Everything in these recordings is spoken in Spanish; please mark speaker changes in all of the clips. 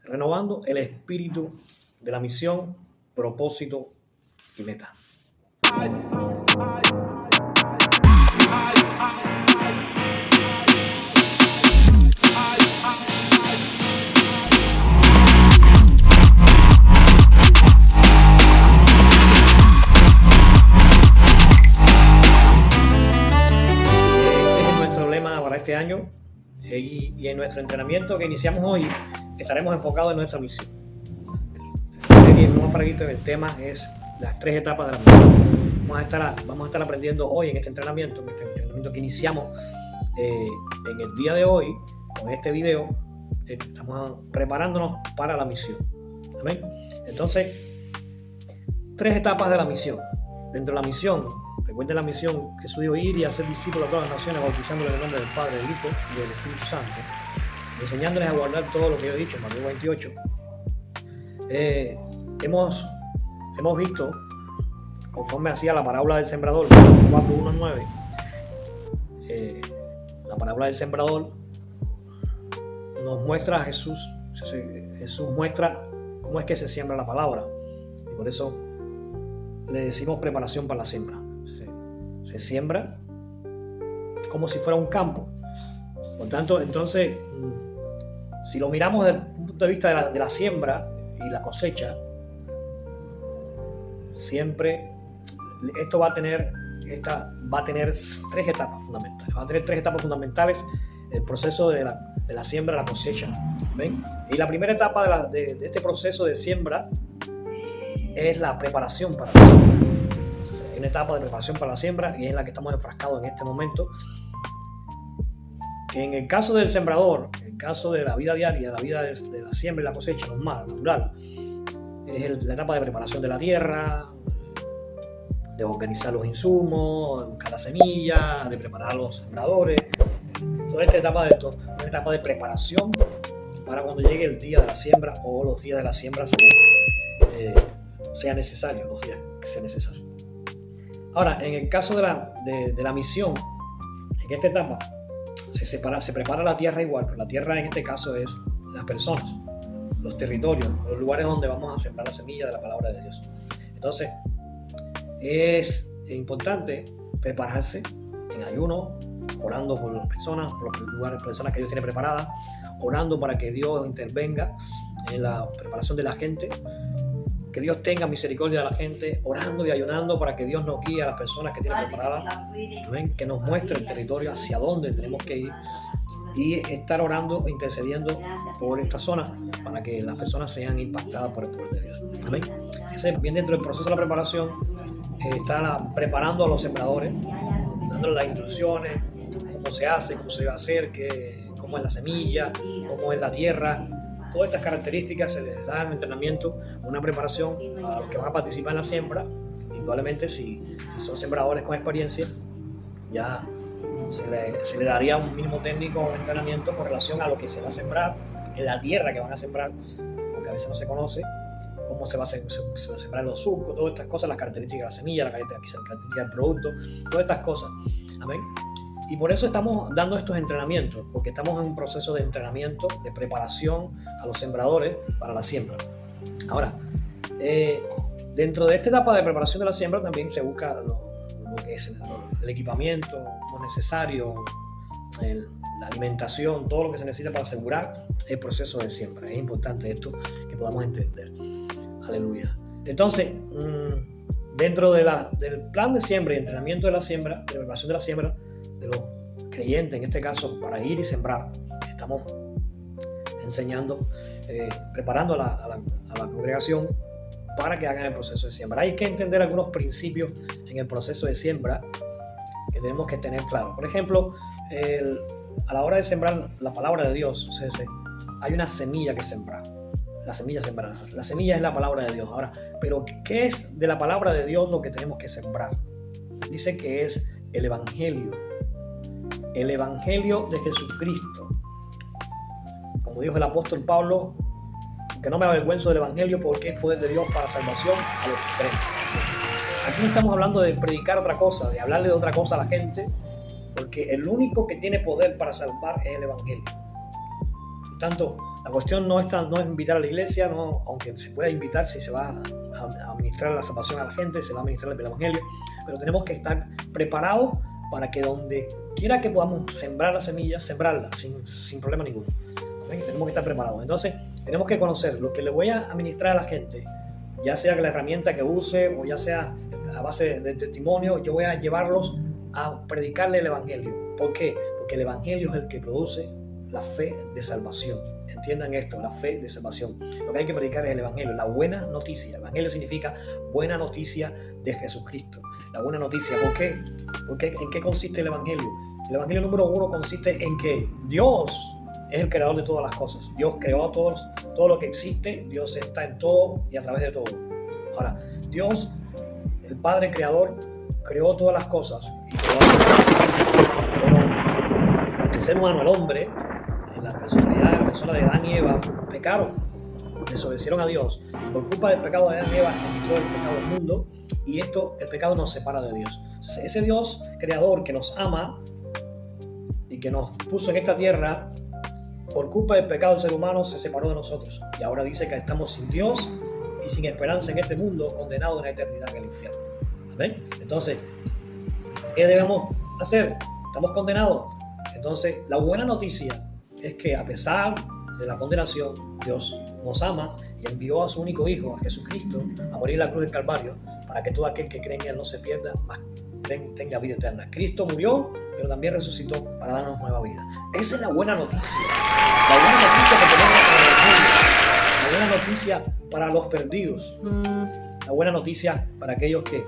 Speaker 1: renovando el espíritu de la misión, propósito y meta. Este año y en nuestro entrenamiento que iniciamos hoy estaremos enfocados en nuestra misión. La serie que vamos a en el tema es las 3 etapas de la misión. Vamos a estar aprendiendo hoy en este entrenamiento que iniciamos en el día de hoy con este video. Estamos preparándonos para la misión. ¿Amén? Entonces, 3 etapas de la misión. Dentro de la misión, recuerden la misión, Jesús dijo: ir y hacer discípulos a todas las naciones, bautizándoles en el nombre del Padre, del Hijo y del Espíritu Santo, enseñándoles a guardar todo lo que yo he dicho, Mateo 28. Hemos visto, conforme hacía la parábola del sembrador, 4:1-9, la parábola del sembrador nos muestra a Jesús muestra cómo es que se siembra la palabra, y por eso le decimos preparación para la siembra. Se siembra como si fuera un campo. Por tanto, entonces, si lo miramos desde el punto de vista de la siembra y la cosecha, siempre esto va a tener 3 etapas fundamentales. Va a tener 3 etapas fundamentales el proceso de la siembra, la cosecha. ¿Ven? Y la primera etapa de este proceso de siembra es la preparación para la siembra. Hay una etapa de preparación para la siembra y es en la que estamos enfrascados en este momento. Que en el caso del sembrador, en el caso de la vida diaria, la vida de la siembra y la cosecha normal, natural, es la etapa de preparación de la tierra, de organizar los insumos, de buscar la semilla, de preparar a los sembradores. Toda esta etapa es una etapa de preparación para cuando llegue el día de la siembra o los días de la siembra según sea necesario, los días que sea necesario. Ahora, en el caso de la misión, en esta etapa se prepara la tierra igual, pero la tierra en este caso es las personas, los territorios, los lugares donde vamos a sembrar la semilla de la palabra de Dios. Entonces, es importante prepararse en ayuno, orando por las personas, por los lugares, personas que Dios tiene preparadas, orando para que Dios intervenga en la preparación de la gente, que Dios tenga misericordia de la gente, orando y ayunando para que Dios nos guíe a las personas que tiene preparadas, que nos muestre el territorio hacia dónde tenemos que ir, y estar orando e intercediendo por esta zona para que las personas sean impactadas por el poder de Dios. Amén. Bien, dentro del proceso de la preparación está preparando a los sembradores, dándoles las instrucciones, cómo se hace, cómo se debe hacer, cómo es la semilla, cómo es la tierra. Todas estas características se les da en entrenamiento, una preparación a los que van a participar en la siembra. Indudablemente, si son sembradores con experiencia, ya se le daría un mínimo técnico o entrenamiento con relación a lo que se va a sembrar, en la tierra que van a sembrar, porque a veces no se conoce cómo se va a sembrar los surcos, todas estas cosas, las características de la semilla, las características del producto, todas estas cosas. Amén. Y por eso estamos dando estos entrenamientos, porque estamos en un proceso de entrenamiento, de preparación a los sembradores para la siembra. Ahora, dentro de esta etapa de preparación de la siembra también se busca lo que es el equipamiento, lo necesario, la alimentación, todo lo que se necesita para asegurar el proceso de siembra. Es importante esto que podamos entender. Aleluya. Entonces, dentro del plan de siembra y entrenamiento de la siembra, de preparación de la siembra, de los creyentes, en este caso, para ir y sembrar, estamos enseñando, preparando a la congregación para que hagan el proceso de siembra. Hay que entender algunos principios en el proceso de siembra que tenemos que tener claro. Por ejemplo, a la hora de sembrar la palabra de Dios, hay una semilla que sembrar. La semilla sembrada. La semilla es la palabra de Dios. Ahora, pero ¿qué es de la palabra de Dios lo que tenemos que sembrar? Dice que es el Evangelio. El Evangelio de Jesucristo. Como dijo el apóstol Pablo, que no me avergüenzo del Evangelio porque es poder de Dios para salvación a los que creen. Aquí no estamos hablando de predicar otra cosa, de hablarle de otra cosa a la gente, porque el único que tiene poder para salvar es el Evangelio. Por tanto, La cuestión no es invitar a la iglesia, no, aunque se pueda invitar si se va a administrar la salvación a la gente, se va a administrar el evangelio, pero tenemos que estar preparados para que donde quiera que podamos sembrar la semilla, sembrarla sin problema ninguno. ¿Ven? Tenemos que estar preparados. Entonces, tenemos que conocer lo que le voy a administrar a la gente, ya sea que la herramienta que use o ya sea a base de testimonio, yo voy a llevarlos a predicarle el evangelio. ¿Por qué? Porque el evangelio es el que produce la fe de salvación. Entiendan esto, la fe de salvación. Lo que hay que predicar es el evangelio, la buena noticia. El evangelio significa buena noticia de Jesucristo. La buena noticia. ¿Por qué? Porque ¿en qué consiste el evangelio? El evangelio número 1 consiste en que Dios es el creador de todas las cosas. Dios creó todo lo que existe. Dios está en todo y a través de todo. Ahora, Dios, el Padre Creador, creó todas las cosas. Pero el ser humano, el hombre, en la persona de Adán y Eva, pecaron, desobedecieron a Dios. Y por culpa del pecado de Adán y Eva entró el pecado al mundo. Y el pecado nos separa de Dios. Entonces, ese Dios creador que nos ama y que nos puso en esta tierra, por culpa del pecado del ser humano se separó de nosotros. Y ahora dice que estamos sin Dios y sin esperanza en este mundo, condenados a una eternidad en el infierno. ¿Amén? Entonces, ¿qué debemos hacer? Estamos condenados. Entonces, la buena noticia es que a pesar de la condenación, Dios nos ama y envió a su único Hijo, a Jesucristo, a morir en la cruz del Calvario, para que todo aquel que cree en Él no se pierda, más tenga vida eterna. Cristo murió, pero también resucitó para darnos nueva vida. Esa es la buena noticia. La buena noticia que tenemos para el mundo. La buena noticia para los perdidos. La buena noticia para aquellos que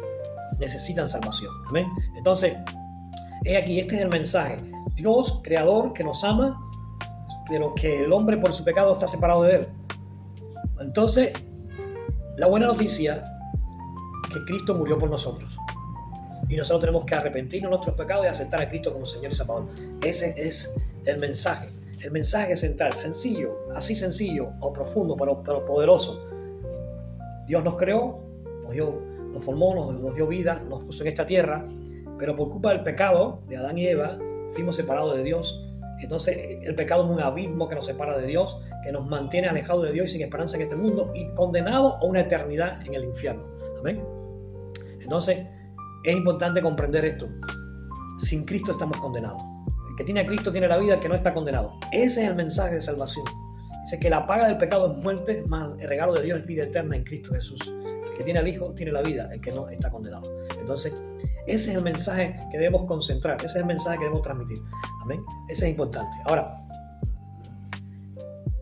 Speaker 1: necesitan salvación. ¿Amén? Entonces, aquí, este es el mensaje. Dios, creador, que nos ama, pero que el hombre por su pecado está separado de Él. Entonces, la buena noticia es que Cristo murió por nosotros. Y nosotros tenemos que arrepentirnos de nuestros pecados y aceptar a Cristo como Señor y Salvador. Ese es el mensaje. El mensaje central, sencillo, así sencillo o profundo, pero poderoso. Dios nos creó, nos formó, nos dio vida, nos puso en esta tierra, pero por culpa del pecado de Adán y Eva, fuimos separados de Dios. Entonces, el pecado es un abismo que nos separa de Dios, que nos mantiene alejados de Dios y sin esperanza en este mundo y condenados a una eternidad en el infierno. Amén. Entonces, es importante comprender esto. Sin Cristo estamos condenados. El que tiene a Cristo tiene la vida, el que no está condenado. Ese es el mensaje de salvación. Dice que la paga del pecado es muerte, más el regalo de Dios es vida eterna en Cristo Jesús. El que tiene al Hijo tiene la vida, el que no está condenado. Entonces, ese es el mensaje que debemos concentrar, ese es el mensaje que debemos transmitir. Amén. Ese es importante. Ahora,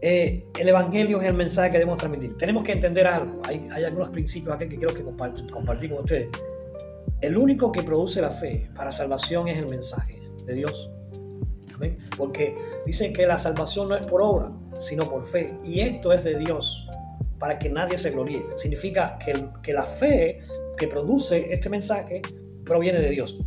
Speaker 1: el evangelio es el mensaje que debemos transmitir. Tenemos que entender algo. Hay algunos principios aquí que quiero que compartir con ustedes. El único que produce la fe para salvación es el mensaje de Dios. Amén. Porque dicen que la salvación no es por obra, sino por fe. Y esto es de Dios, para que nadie se gloríe. Significa que la fe que produce este mensaje proviene de Dios.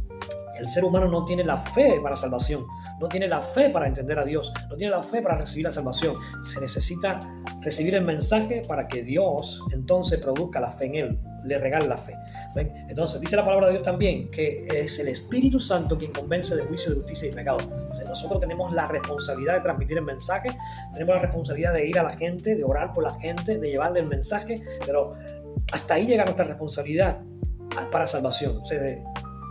Speaker 1: El ser humano no tiene la fe para salvación, no tiene la fe para entender a Dios, no tiene la fe para recibir la salvación. Se necesita recibir el mensaje para que Dios entonces produzca la fe en él, le regale la fe. ¿Ven? Entonces dice la palabra de Dios también que es el Espíritu Santo quien convence de juicio, de justicia y pecado. O sea, nosotros tenemos la responsabilidad de transmitir el mensaje, tenemos la responsabilidad de ir a la gente, de orar por la gente, de llevarle el mensaje, pero hasta ahí llega nuestra responsabilidad para salvación. O sea,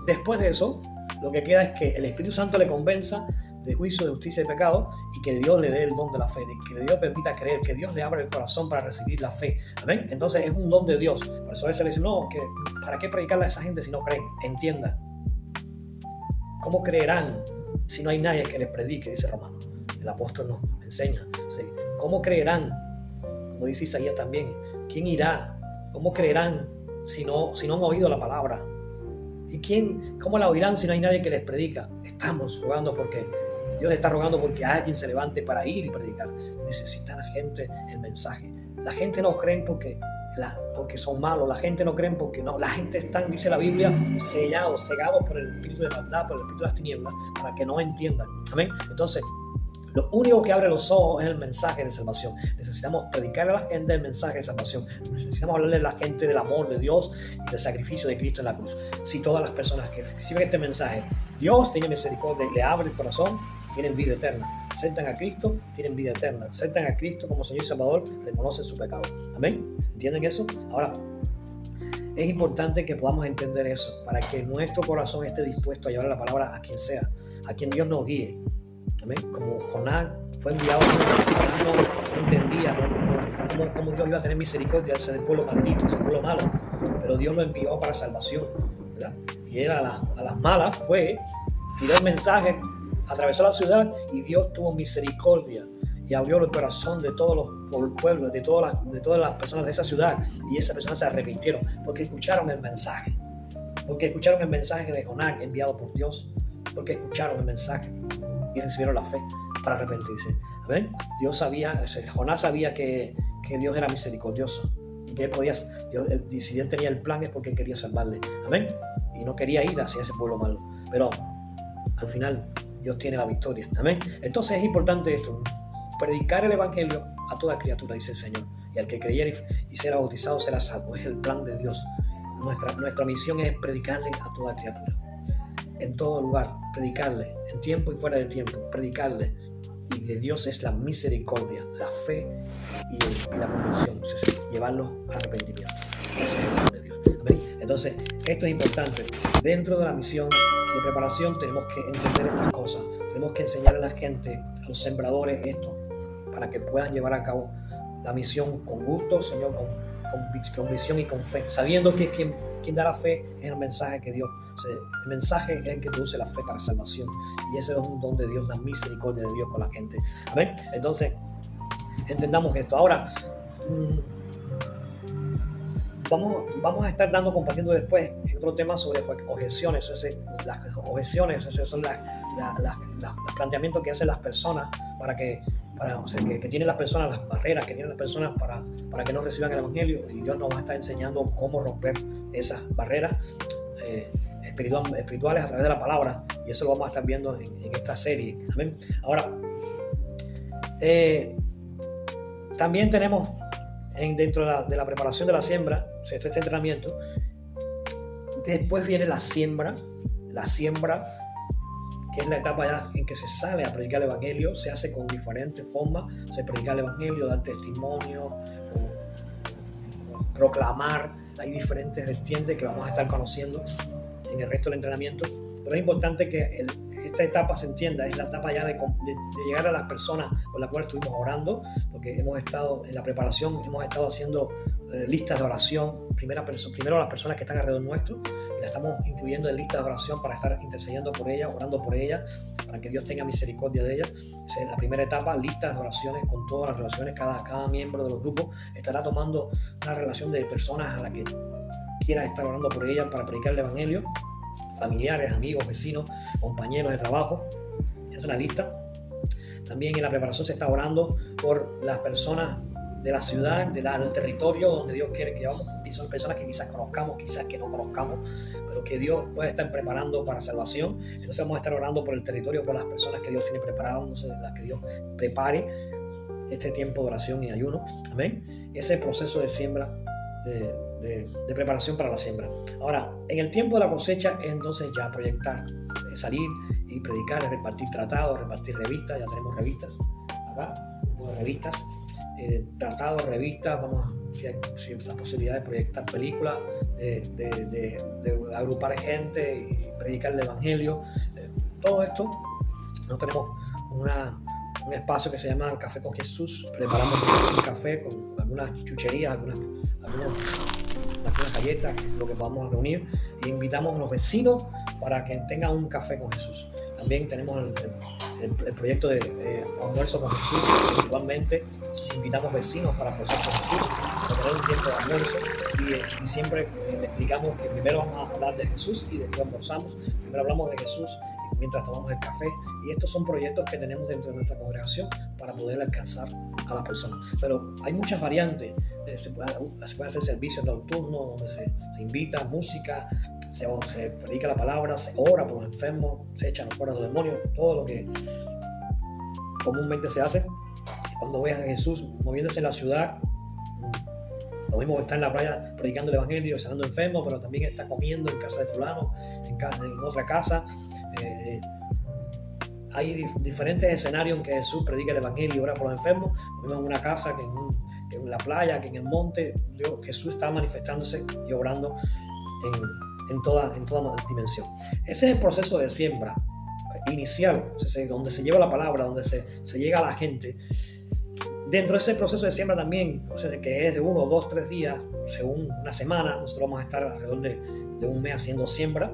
Speaker 1: después de eso, lo que queda es que el Espíritu Santo le convenza de juicio, de justicia y pecado, y que Dios le dé el don de la fe, que Dios permita creer, que Dios le abra el corazón para recibir la fe. Amén. Entonces es un don de Dios. Por eso a veces le dicen, no, que ¿para qué predicarle a esa gente si no creen? Entienda. ¿Cómo creerán si no hay nadie que les predique? Dice Romano. El apóstol nos enseña. ¿Sí? ¿Cómo creerán? Como dice Isaías también. ¿Quién irá? ¿Cómo creerán si no han oído la palabra? ¿Y cómo la oirán si no hay nadie que les predica? Estamos rogando porque Dios está rogando porque alguien se levante para ir y predicar. Necesita la gente el mensaje. La gente no cree porque son malos. La gente no cree porque no. La gente está, dice la Biblia, cegados por el espíritu de maldad, por el espíritu de las tinieblas, para que no entiendan. Amén. Entonces, lo único que abre los ojos es el mensaje de salvación. Necesitamos predicarle a la gente el mensaje de salvación. Necesitamos hablarle a la gente del amor de Dios y del sacrificio de Cristo en la cruz. Si todas las personas que reciben este mensaje, Dios tiene misericordia y le abre el corazón, tienen vida eterna. Aceptan a Cristo, tienen vida eterna. Aceptan a Cristo como Señor y Salvador, reconocen su pecado. Amén. ¿Entienden eso? Ahora, es importante que podamos entender eso para que nuestro corazón esté dispuesto a llevar la palabra a quien sea, a quien Dios nos guíe. Amén. Como Jonás fue enviado, Jonás no entendía cómo Dios iba a tener misericordia de ese pueblo maldito, ese pueblo malo, pero Dios lo envió para salvación, ¿verdad? Y él a las malas fue, tiró el mensaje, atravesó la ciudad y Dios tuvo misericordia y abrió el corazón de todos los pueblos, de todas las personas de esa ciudad, y esas personas se arrepintieron porque escucharon el mensaje, de Jonás enviado por Dios, porque escucharon el mensaje y recibieron la fe para arrepentirse. Amén. Jonás sabía que Dios era misericordioso y que si él tenía el plan es porque quería salvarle. Amén. Y no quería ir hacia ese pueblo malo, pero al final Dios tiene la victoria. Amén. Entonces es importante esto: predicar el evangelio a toda criatura, dice el Señor, y al que creyere y será bautizado será salvo. Es el plan de Dios. Nuestra misión es predicarle a toda criatura, en todo lugar, predicarle, en tiempo y fuera de tiempo, predicarle. Y de Dios es la misericordia, la fe y la convicción, llevarlos al arrepentimiento. Ese es el plan de Dios. ¿Amén? Entonces, esto es importante. Dentro de la misión de preparación tenemos que entender estas cosas. Tenemos que enseñar a la gente, a los sembradores, esto, para que puedan llevar a cabo la misión con gusto, Señor, con visión y con fe, sabiendo que quien da la fe es el mensaje que Dios. O sea, el mensaje es el que produce la fe para salvación, y ese es un don de Dios, una misericordia de Dios con la gente. Amén. Entonces, entendamos esto. Ahora, vamos a estar compartiendo después otro tema sobre objeciones. Las objeciones, esos son los planteamientos que hacen las personas que tienen las personas, las barreras que tienen las personas para que no reciban el evangelio, y Dios nos va a estar enseñando cómo romper esas barreras espirituales a través de la palabra, y eso lo vamos a estar viendo en esta serie. Amén. Ahora, también tenemos dentro de la preparación de la siembra, o sea, este entrenamiento, después viene la siembra, que es la etapa ya en que se sale a predicar el evangelio. Se hace con diferentes formas: se predica el evangelio, dar testimonio, o proclamar. Hay diferentes vertientes que vamos a estar conociendo en el resto del entrenamiento, pero es importante que esta etapa se entienda. Es la etapa ya de llegar a las personas por las cuales estuvimos orando, porque hemos estado en la preparación, hemos estado haciendo listas de oración, primero a las personas que están alrededor nuestro, y la estamos incluyendo en listas de oración para estar intercediendo por ellas, orando por ellas, para que Dios tenga misericordia de ellas. Esa es la primera etapa, listas de oraciones con todas las relaciones. Cada miembro de los grupos estará tomando una relación de personas a la que quiera estar orando por ellas para predicar el evangelio: familiares, amigos, vecinos, compañeros de trabajo. Es una lista. También en la preparación se está orando por las personas de la ciudad, del territorio donde Dios quiere que vamos, y son personas que quizás conozcamos, quizás que no conozcamos, pero que Dios puede estar preparando para salvación. Entonces vamos a estar orando por el territorio, por las personas que Dios tiene preparadas, las que Dios prepare este tiempo de oración y ayuno. Amén. Ese proceso de siembra, de preparación para la siembra. Ahora, en el tiempo de la cosecha, entonces ya proyectar, salir y predicar, repartir tratados, repartir revistas. Ya tenemos revistas acá, revistas, tratados, revistas. Vamos, si hay la posibilidad de proyectar películas, de agrupar gente y predicar el evangelio. Todo esto. No tenemos un espacio que se llama Café con Jesús. Preparamos un café con algunas chucherías, algunas galletas, que es lo que vamos a reunir, e invitamos a los vecinos para que tengan un café con Jesús. También tenemos el proyecto de almuerzo con Jesús. Igualmente invitamos vecinos para almorzar con Jesús, para tener un tiempo de almuerzo, y siempre le explicamos que primero vamos a hablar de Jesús y después almorzamos. Primero hablamos de Jesús mientras tomamos el café, y estos son proyectos que tenemos dentro de nuestra congregación para poder alcanzar a las personas. Pero hay muchas variantes. Se puede hacer servicios nocturnos donde se invita música, se predica la palabra, se ora por los enfermos, se echan fuera los demonios, todo lo que comúnmente se hace. Cuando vean a Jesús moviéndose en la ciudad, lo mismo que está en la playa predicando el evangelio, sanando enfermos, pero también está comiendo en casa de fulano, en otra casa, hay diferentes escenarios en que Jesús predica el evangelio y ora por los enfermos. Lo mismo en una casa, que en la playa, que en el monte. Jesús está manifestándose y obrando en toda dimensión. Ese es el proceso de siembra inicial, donde se lleva la palabra, donde se llega a la gente. Dentro de ese proceso de siembra también, que es de 1, 2, 3 días, según una semana, nosotros vamos a estar alrededor de un mes haciendo siembra.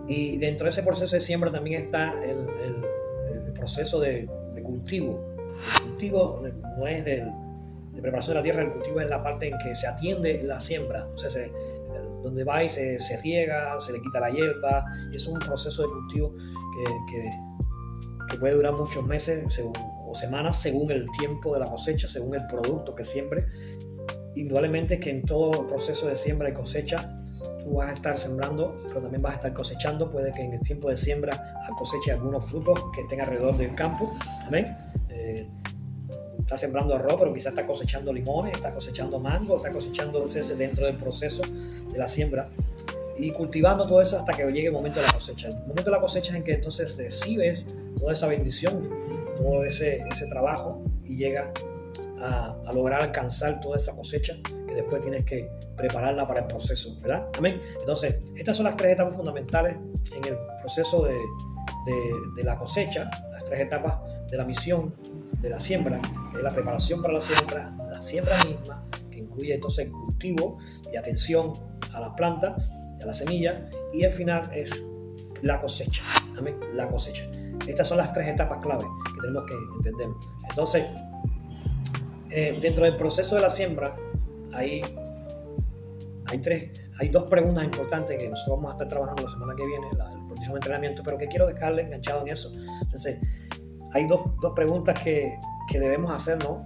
Speaker 1: Y dentro de ese proceso de siembra también está el proceso de cultivo. El cultivo no es de preparación de la tierra, el cultivo es la parte en que se atiende la siembra. O sea, donde va y se riega, se le quita la hierba. Y es un proceso de cultivo que puede durar muchos meses o semanas según el tiempo de la cosecha, según el producto que siembre. Indudablemente que en todo proceso de siembra y cosecha tú vas a estar sembrando, pero también vas a estar cosechando. Puede que en el tiempo de siembra coseche algunos frutos que estén alrededor del campo. Amén. Está sembrando arroz, pero quizás está cosechando limones, está cosechando mango, está cosechando ceces dentro del proceso de la siembra y cultivando todo eso hasta que llegue el momento de la cosecha. El momento de la cosecha es en que entonces recibes toda esa bendición, todo ese trabajo y llega a lograr alcanzar toda esa cosecha que después tienes que prepararla para el proceso, ¿verdad? Amén. Entonces, estas son las 3 etapas fundamentales en el proceso de la cosecha, las 3 etapas de la misión de la siembra, que es la preparación para la siembra misma, que incluye entonces el cultivo y atención a las plantas y a la semilla, y al final es la cosecha. Amén. La cosecha. Estas son las 3 etapas clave que tenemos que entender. Entonces, dentro del proceso de la siembra hay 2 preguntas importantes que nosotros vamos a estar trabajando la semana que viene, el próximo entrenamiento, pero que quiero dejarle enganchado en eso. Entonces, hay dos preguntas que debemos hacernos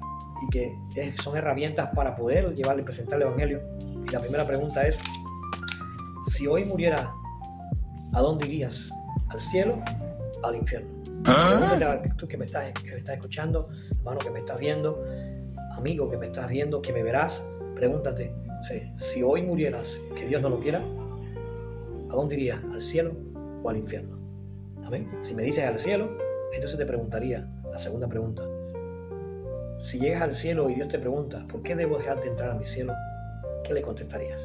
Speaker 1: y que son herramientas para poder llevarle y presentar el evangelio. Y la primera pregunta es: si hoy murieras, ¿a dónde irías? ¿Al cielo o al infierno? Tú que me estás escuchando, hermano que me estás viendo, amigo que me estás viendo, que me verás, pregúntate, si hoy murieras, que Dios no lo quiera, ¿a dónde irías? ¿Al cielo o al infierno? Amén. Si me dices al cielo, entonces te preguntaría la segunda pregunta: si llegas al cielo y Dios te pregunta, ¿por qué debo dejarte entrar a mi cielo?, ¿qué le contestarías?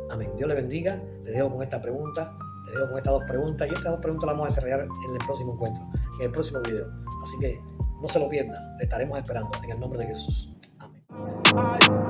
Speaker 1: Amén. Dios le bendiga. Les dejo con esta pregunta, les dejo con estas 2 preguntas, y estas 2 preguntas las vamos a desarrollar en el próximo encuentro, en el próximo video. Así que no se lo pierdan, le estaremos esperando en el nombre de Jesús. Amén.